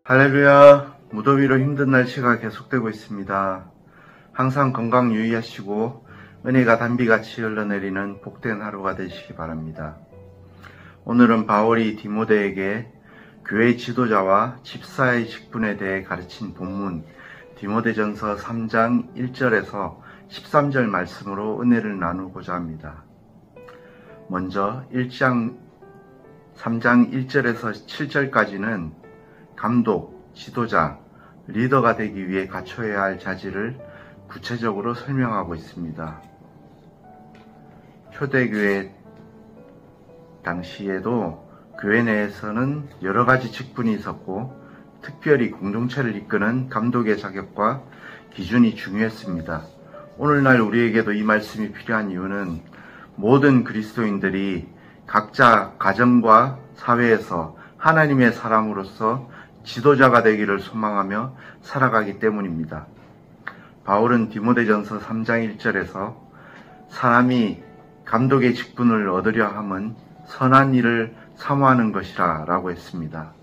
할렐루야. 무더위로 힘든 날씨가 계속되고 있습니다. 항상 건강 유의하시고 은혜가 단비같이 흘러내리는 복된 하루가 되시기 바랍니다. 오늘은 바울이 디모데에게 교회 지도자와 집사의 직분에 대해 가르친 본문 디모데전서 3장 1절에서 13절 말씀으로 은혜를 나누고자 합니다. 먼저 3장 1절에서 7절까지는 감독, 지도자, 리더가 되기 위해 갖춰야 할 자질을 구체적으로 설명하고 있습니다. 초대교회 당시에도 교회 내에서는 여러 가지 직분이 있었고 특별히 공동체를 이끄는 감독의 자격과 기준이 중요했습니다. 오늘날 우리에게도 이 말씀이 필요한 이유는 모든 그리스도인들이 각자 가정과 사회에서 하나님의 사람으로서 지도자가 되기를 소망하며 살아가기 때문입니다. 바울은 디모데전서 3장 1절에서 사람이 감독의 직분을 얻으려 함은 선한 일을 사모하는 것이라 라고 했습니다.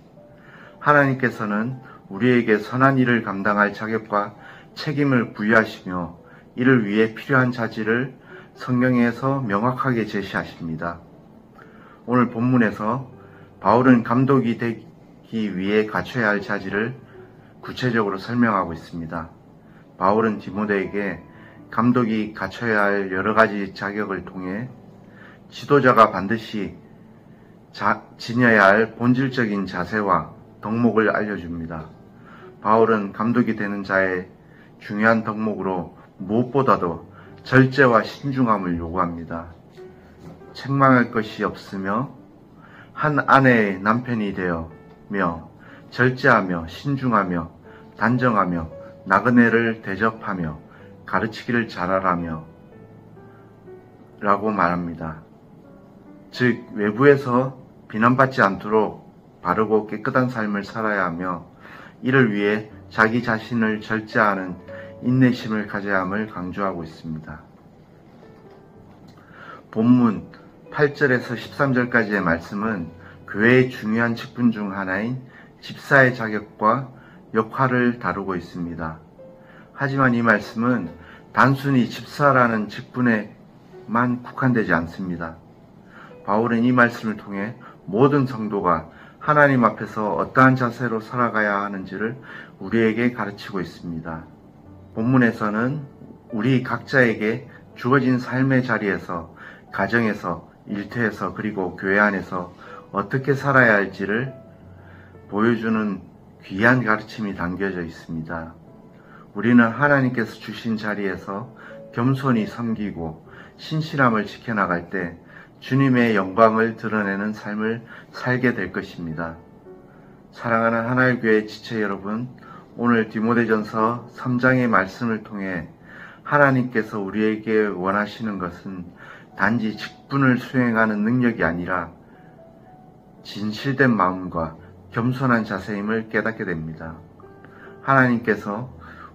하나님께서는 우리에게 선한 일을 감당할 자격과 책임을 부여하시며 이를 위해 필요한 자질을 성경에서 명확하게 제시하십니다. 오늘 본문에서 바울은 감독이 되기 위해 갖춰야 할 자질을 구체적으로 설명하고 있습니다. 바울은 디모데에게 감독이 갖춰야 할 여러 가지 자격을 통해 지도자가 반드시 지녀야 할 본질적인 자세와 덕목을 알려줍니다. 바울은 감독이 되는 자의 중요한 덕목으로 무엇보다도 절제와 신중함을 요구합니다. 책망할 것이 없으며 한 아내의 남편이 되어며 절제하며 신중하며 단정하며 나그네를 대접하며 가르치기를 잘하라며 라고 말합니다. 즉 외부에서 비난받지 않도록 바르고 깨끗한 삶을 살아야 하며 이를 위해 자기 자신을 절제하는 인내심을 가져야 함을 강조하고 있습니다. 본문 8절에서 13절까지의 말씀은 교회의 중요한 직분 중 하나인 집사의 자격과 역할을 다루고 있습니다. 하지만 이 말씀은 단순히 집사라는 직분에만 국한되지 않습니다. 바울은 이 말씀을 통해 모든 성도가 하나님 앞에서 어떠한 자세로 살아가야 하는지를 우리에게 가르치고 있습니다. 본문에서는 우리 각자에게 주어진 삶의 자리에서, 가정에서, 일터에서, 그리고 교회 안에서 어떻게 살아야 할지를 보여주는 귀한 가르침이 담겨져 있습니다. 우리는 하나님께서 주신 자리에서 겸손히 섬기고 신실함을 지켜나갈 때 주님의 영광을 드러내는 삶을 살게 될 것입니다. 사랑하는 하나님교회 지체 여러분, 오늘 디모데전서 3장의 말씀을 통해 하나님께서 우리에게 원하시는 것은 단지 직분을 수행하는 능력이 아니라 진실된 마음과 겸손한 자세임을 깨닫게 됩니다. 하나님께서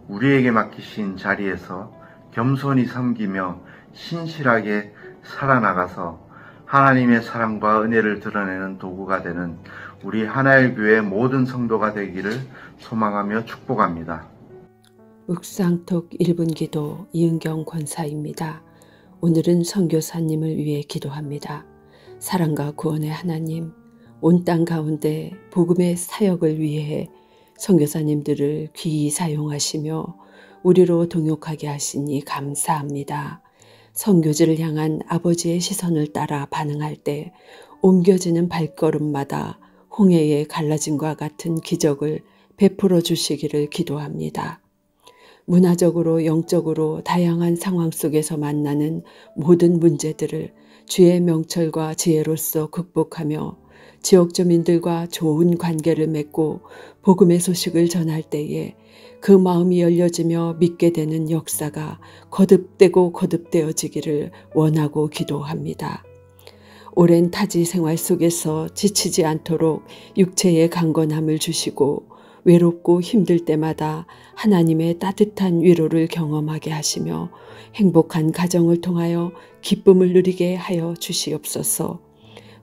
우리에게 맡기신 자리에서 겸손히 섬기며 신실하게 살아나가서 하나님의 사랑과 은혜를 드러내는 도구가 되는 우리 하나의 교회 모든 성도가 되기를 소망하며 축복합니다. 묵상톡 1분 기도 이은경 권사입니다. 오늘은 선교사님을 위해 기도합니다. 사랑과 구원의 하나님, 온 땅 가운데 복음의 사역을 위해 선교사님들을 귀히 사용하시며 우리로 동역하게 하시니 감사합니다. 선교지를 향한 아버지의 시선을 따라 반응할 때 옮겨지는 발걸음마다 홍해의 갈라짐과 같은 기적을 베풀어 주시기를 기도합니다. 문화적으로 영적으로 다양한 상황 속에서 만나는 모든 문제들을 주의 명철과 지혜로서 극복하며 지역 주민들과 좋은 관계를 맺고 복음의 소식을 전할 때에 그 마음이 열려지며 믿게 되는 역사가 거듭되고 거듭되어지기를 원하고 기도합니다. 오랜 타지 생활 속에서 지치지 않도록 육체의 강건함을 주시고 외롭고 힘들 때마다 하나님의 따뜻한 위로를 경험하게 하시며 행복한 가정을 통하여 기쁨을 누리게 하여 주시옵소서.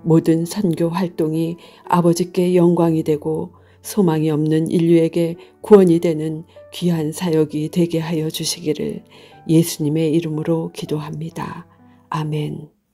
모든 선교 활동이 아버지께 영광이 되고 소망이 없는 인류에게 구원이 되는 귀한 사역이 되게 하여 주시기를 예수님의 이름으로 기도합니다. 아멘.